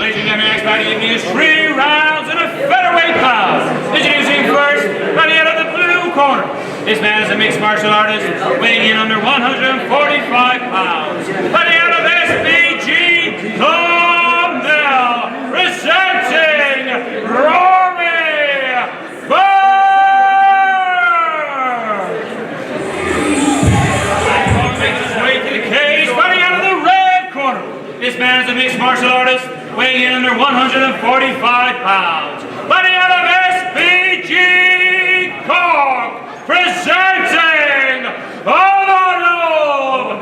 ladies and gentlemen, next fight evening is 3 rounds in a featherweight bout. Introducing first, by the end of the blue corner. This man is a mixed martial artist, weighing in under 145 pounds. By the end of SBG, Clonmel, presenting Ruairi, Burke. Makes his way to the cage, by the end of the red corner. This man is a mixed martial artist, weighing in under 145 pounds. By the end of SBG, Cork, presenting Abanoub.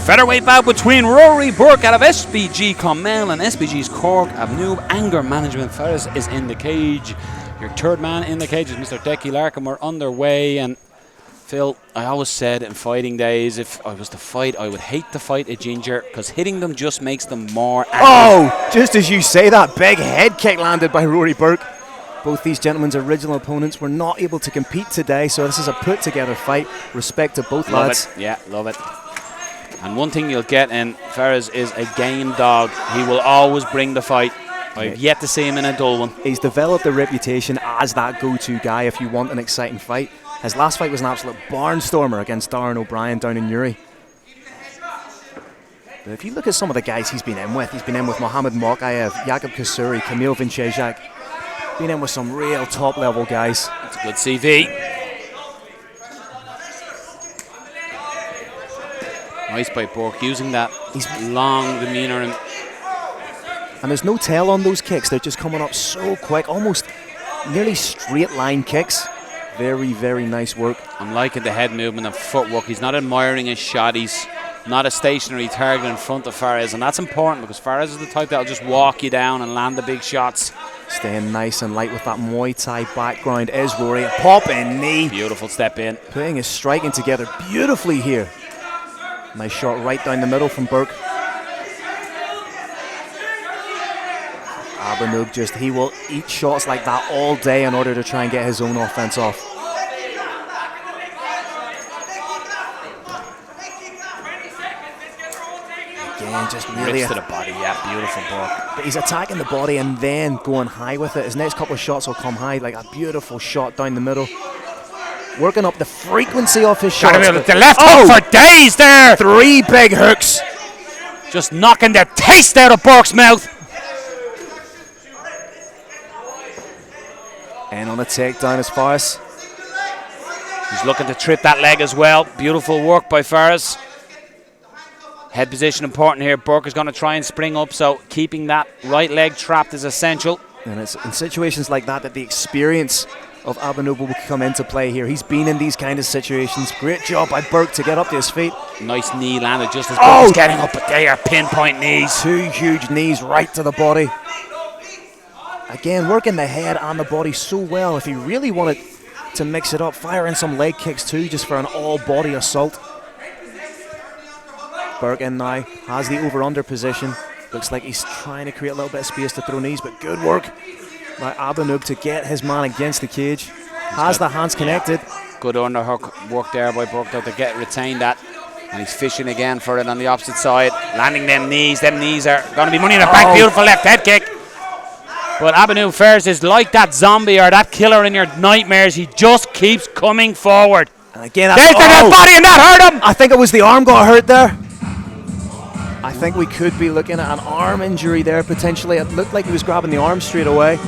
Featherweight bout between Ruairi, Burke out of SBG Clonmel and SBG's Cork. Abanoub, anger management. Ferris is in the cage. Your third man in the cage is Mr. Decky Larkin. We're underway, and Phil, I always said in fighting days, if I was to fight, I would hate to fight a ginger because hitting them just makes them more angry. Oh, just as you say that, big head kick landed by Ruairi Burke. Both these gentlemen's original opponents were not able to compete today, so this is a put-together fight. Respect to both lads. Love it. Yeah, love it. And one thing you'll get in Ferris is a game dog. He will always bring the fight. I've yet to see him in a dull one. He's developed a reputation as that go-to guy if you want an exciting fight. His last fight was an absolute barnstormer against Darren O'Brien down in Ruairi. But if you look at some of the guys he's been in with Mohamed Mokayev, Jakub Kasuri, Kamil Vinchezak. Been in with some real top-level guys. It's a good CV. Nice by Burke, using that long demeanour. And there's no tail on those kicks. They're just coming up so quick, almost nearly straight line kicks. Very, very nice work. I'm liking the head movement and footwork. He's not admiring his shot. He's not a stationary target in front of Fares, and that's important because Fares is the type that'll just walk you down and land the big shots. Staying nice and light with that Muay Thai background is Ruairi. Popping knee. Beautiful step in. Putting his striking together beautifully here. Nice shot right down the middle from Burke. Abanoub he will eat shots like that all day in order to try and get his own offense off. Again, just really to the body, yeah, beautiful Burke. But he's attacking the body and then going high with it. His next couple of shots will come high, like a beautiful shot down the middle. Working up the frequency of his shots. The left hook for days there. 3 big hooks. Just knocking the taste out of Burke's mouth. And on a takedown as Fares. He's looking to trip that leg as well. Beautiful work by Fares. Head position important here. Burke is going to try and spring up, so keeping that right leg trapped is essential. And it's in situations like that the experience of Abanoub will come into play here. He's been in these kind of situations. Great job by Burke to get up to his feet. Nice knee landed just as Burke is getting up, but they are pinpoint knees. 2 huge knees right to the body. Again, working the head and the body so well. If he really wanted to mix it up, fire in some leg kicks too, just for an all-body assault. Burke in now, has the over-under position. Looks like he's trying to create a little bit of space to throw knees, but good work by Abanoub to get his man against the cage. Has the hands connected. Good underhook work there by Burke though to retain that. And he's fishing again for it on the opposite side. Landing them knees. Them knees are going to be money in the bank. Beautiful left head kick. But Abanoub Fares is like that zombie or that killer in your nightmares. He just keeps coming forward. And again, there's the dead body and that hurt him. I think it was the arm got hurt there. I think we could be looking at an arm injury there potentially. It looked like he was grabbing the arm straight away.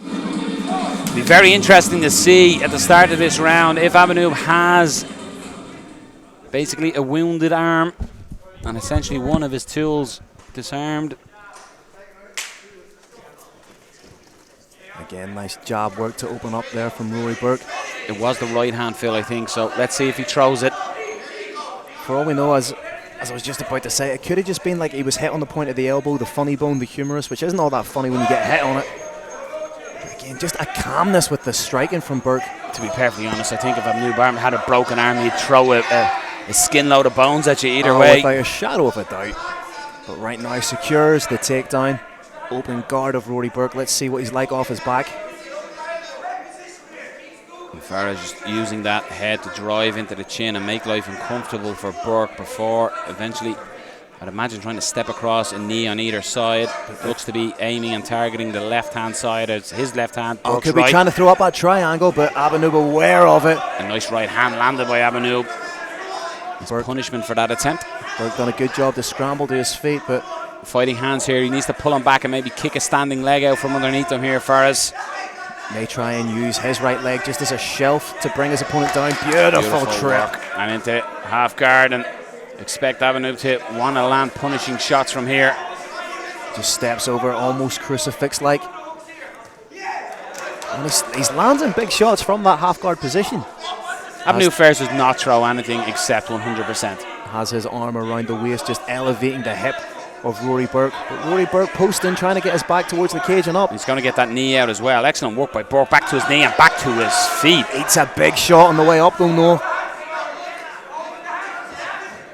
It'll be very interesting to see at the start of this round if Abanoub has basically a wounded arm and essentially one of his tools disarmed. Again, nice jab work to open up there from Ruairi Burke. It was the right hand, Phil, I think, so let's see if he throws it. For all we know, as I was just about to say, it could have just been like he was hit on the point of the elbow, the funny bone, the humerus, which isn't all that funny when you get hit on it. But again, just a calmness with the striking from Burke. To be perfectly honest, I think if Abanoub had a broken arm, he'd throw a skin load of bones at you either way. Without a shadow of a doubt. But right now secures the takedown. Open guard of Ruairi Burke. Let's see what he's like off his back. Farah's just using that head to drive into the chin and make life uncomfortable for Burke before eventually, I'd imagine, trying to step across a knee on either side. It looks to be aiming and targeting the left-hand side. It's his left hand. Oh, Burke's could be right. trying to throw up that triangle, but Abanoub aware of it. A nice right hand landed by Abanoub. Burke, Punishment for that attempt. Burke done a good job to scramble to his feet, but Fighting hands here. He needs to pull him back and maybe kick a standing leg out from underneath him here, Faraz. may try and use his right leg just as a shelf to bring his opponent down. Beautiful trip. Work. And into half guard, and expect Abanoub to want to land punishing shots from here. Just steps over, almost crucifix-like. And he's landing big shots from that half guard position. Abanoub Fares does not throw anything except 100%. Has his arm around the waist, just elevating the hip of Ruairi Burke. But Ruairi Burke posting, trying to get his back towards the cage and up. He's going to get that knee out as well. Excellent work by Burke. Back to his knee and back to his feet. Eats a big shot on the way up though, no.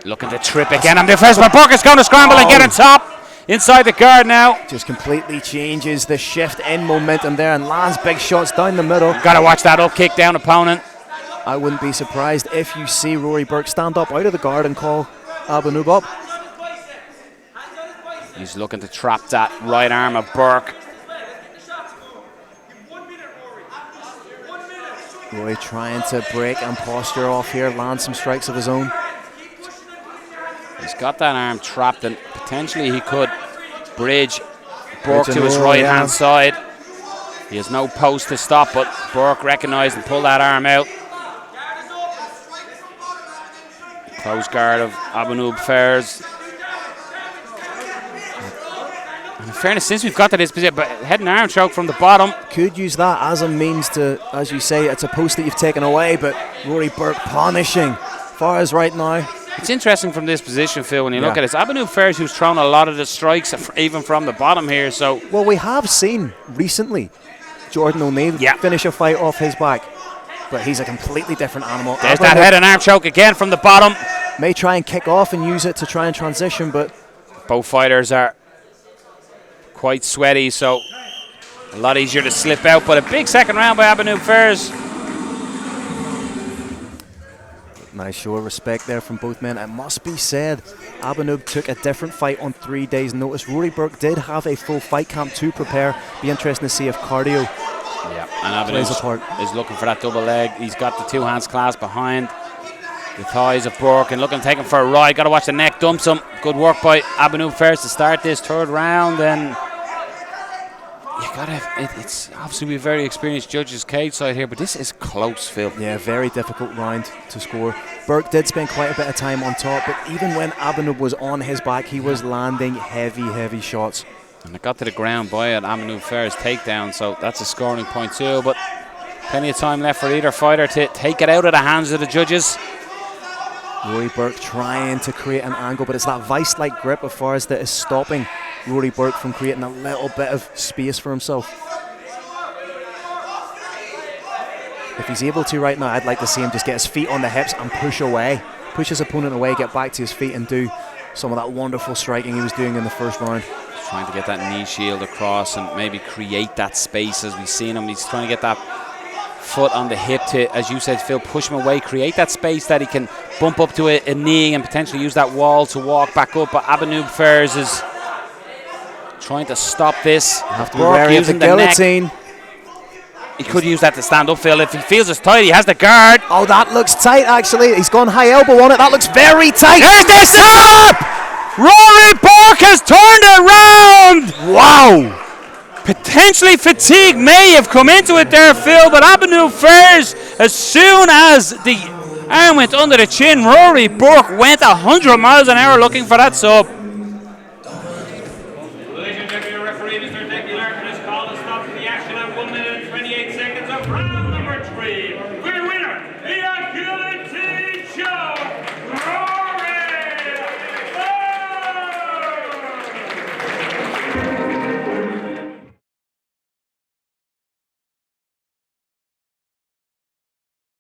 Looking to trip again. And the first one, Burke is going to scramble and get on top. Inside the guard now. Just completely changes the shift in momentum there and lands big shots down the middle. Got to watch that up kick down opponent. I wouldn't be surprised if you see Ruairi Burke stand up out of the guard and call Abanoub up. He's looking to trap that right arm of Burke. Roy trying to break and posture off here, land some strikes of his own. He's got that arm trapped, and potentially he could bridge Burke to his right-hand side. He has no post to stop, but Burke recognised and pulled that arm out. Close guard of Abanoub Fares. And in fairness, since we've got to this position, but head and arm choke from the bottom. Could use that as a means to, as you say, it's a post that you've taken away, but Ruairi Burke punishing Fares right now. It's interesting from this position, Phil, when you look at it. It's Abanoub Fares who's thrown a lot of the strikes, even from the bottom here. So, well, we have seen recently Jordan O'Neill finish a fight off his back, but he's a completely different animal. There's that head and arm choke again from the bottom. May try and kick off and use it to try and transition, but both fighters are quite sweaty, so a lot easier to slip out. But a big second round by Abanoub Fares. Nice show of respect there from both men. It must be said, Abanoub took a different fight on 3 days' notice. Ruairi Burke did have a full fight camp to prepare. Be interesting to see if cardio and plays a part. Is looking for that double leg. He's got the two hands clasped behind the thighs of Burke and looking to take him for a ride. Got to watch the neck, dumps him. Good work by Abanoub Fares to start this third round. And you gotta, it's obviously a very experienced judges cage side here, but this is close, Phil. Yeah, very difficult round to score. Burke did spend quite a bit of time on top, but even when Abanoub was on his back, he was landing heavy shots. And it got to the ground by an Abanoub Fares takedown, so that's a scoring point too. But plenty of time left for either fighter to take it out of the hands of the judges. Ruairi Burke trying to create an angle, but it's that vice-like grip of Fares that is stopping Ruairi Burke from creating a little bit of space for himself. If he's able to right now, I'd like to see him just get his feet on the hips and push away. Push his opponent away, get back to his feet and do some of that wonderful striking he was doing in the first round. He's trying to get that knee shield across and maybe create that space as we've seen him. He's trying to get that foot on the hip to, as you said, Phil, push him away, create that space that he can bump up to a knee and potentially use that wall to walk back up. But Abanoub Fares is trying to stop this. Have to be wary of the guillotine. He could use that to stand up, Phil. If he feels it's tight, he has the guard. Oh, that looks tight, actually. He's gone high elbow on it. That looks very tight. There's the stop! Ruairi Burke has turned it around. Wow. Potentially fatigue may have come into it there, Phil, but Abanoub Fares, as soon as the arm went under the chin, Ruairi Burke went 100 miles an hour looking for that sub.